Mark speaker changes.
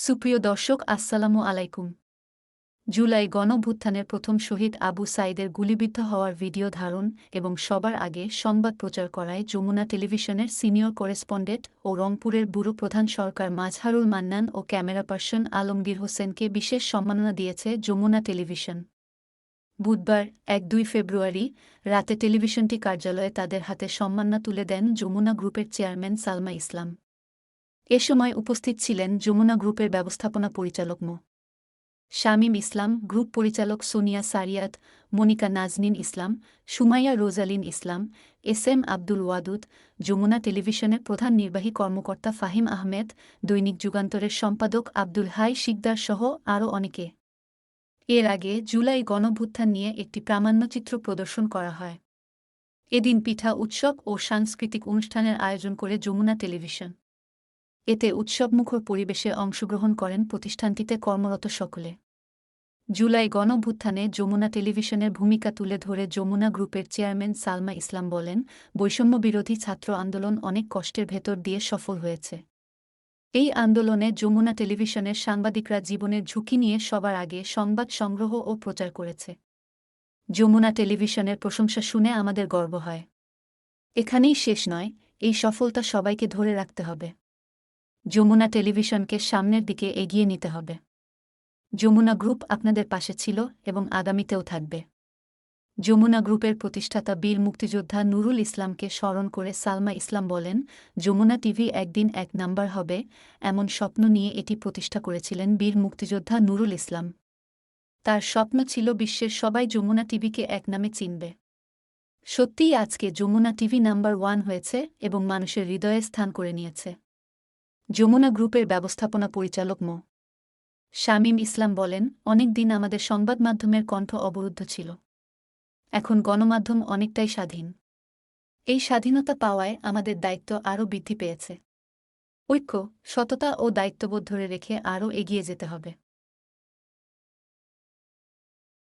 Speaker 1: সুপ্রিয় দর্শক আসসালামু আলাইকুম। জুলাই গণঅভ্যুত্থানের প্রথম শহীদ আবু সাঈদের গুলিবিদ্ধ হওয়ার ভিডিও ধারণ এবং সবার আগে সংবাদ প্রচার করায় যমুনা টেলিভিশনের সিনিয়র করেসপন্ডেন্ট ও রংপুরের ব্যুরো প্রধান সরকার মাজহারুল মান্নান ও ক্যামেরা পার্সন আলমগীর হোসেনকে বিশেষ সম্মাননা দিয়েছে যমুনা টেলিভিশন। বুধবার ১-২ ফেব্রুয়ারি রাতে টেলিভিশনটি কার্যালয়ে তাদের হাতে সম্মাননা তুলে দেন যমুনা গ্রুপের চেয়ারম্যান সালমা ইসলাম। এ সময় উপস্থিত ছিলেন যমুনা গ্রুপের ব্যবস্থাপনা পরিচালক মো. শামীম ইসলাম, গ্রুপ পরিচালক সোনিয়া সারিয়াত, মনিকা নাজনীন ইসলাম, সুমাইয়া রোজালিন ইসলাম, এস.এম. আব্দুল ওয়াদুদ, যমুনা টেলিভিশনের প্রধান নির্বাহী কর্মকর্তা ফাহিম আহমেদ, দৈনিক যুগান্তরের সম্পাদক আব্দুল হাই শিকদার সহ আরও অনেকে। এর আগে জুলাই গণঅভ্যুত্থান নিয়ে একটি প্রামাণ্যচিত্র প্রদর্শন করা হয়। এদিন পিঠা উৎসব ও সাংস্কৃতিক অনুষ্ঠানের আয়োজন করে যমুনা টেলিভিশন। এতে উৎসবমুখর পরিবেশে অংশগ্রহণ করেন প্রতিষ্ঠানটিতে কর্মরত সকলে। জুলাই গণঅভ্যুত্থানে যমুনা টেলিভিশনের ভূমিকা তুলে ধরে যমুনা গ্রুপের চেয়ারম্যান সালমা ইসলাম বলেন, বৈষম্যবিরোধী ছাত্র আন্দোলন অনেক কষ্টের ভেতর দিয়ে সফল হয়েছে। এই আন্দোলনে যমুনা টেলিভিশনের সাংবাদিকরা জীবনের ঝুঁকি নিয়ে সবার আগে সংবাদ সংগ্রহ ও প্রচার করেছে। যমুনা টেলিভিশনের প্রশংসা শুনে আমাদের গর্ব হয়। এখানেই শেষ নয়, এই সফলতা সবাইকে ধরে রাখতে হবে। যমুনা টেলিভিশনকে সামনের দিকে এগিয়ে নিতে হবে। যমুনা গ্রুপ আপনাদের পাশে ছিল এবং আগামীতেও থাকবে। যমুনা গ্রুপের প্রতিষ্ঠাতা বীর মুক্তিযোদ্ধা নুরুল ইসলামকে স্মরণ করে সালমা ইসলাম বলেন, যমুনা টিভি একদিন এক নাম্বার হবে, এমন স্বপ্ন নিয়ে এটি প্রতিষ্ঠা করেছিলেন বীর মুক্তিযোদ্ধা নুরুল ইসলাম। তার স্বপ্ন ছিল বিশ্বের সবাই যমুনা টিভিকে এক নামে চিনবে। সত্যিই আজকে যমুনা টিভি নাম্বার 1 হয়েছে এবং মানুষের হৃদয়ে স্থান করে নিয়েছে। যমুনা গ্রুপের ব্যবস্থাপনা পরিচালক মো. শামীম ইসলাম বলেন, অনেক দিন আমাদের সংবাদ মাধ্যমের কণ্ঠ অবরুদ্ধ ছিল। এখন গণমাধ্যম অনেকটাই স্বাধীন। এই স্বাধীনতা পাওয়ায় আমাদের দায়িত্ব আরও বৃদ্ধি পেয়েছে। ঐক্য, সততা ও দায়িত্ববোধ ধরে রেখে আরও এগিয়ে যেতে হবে।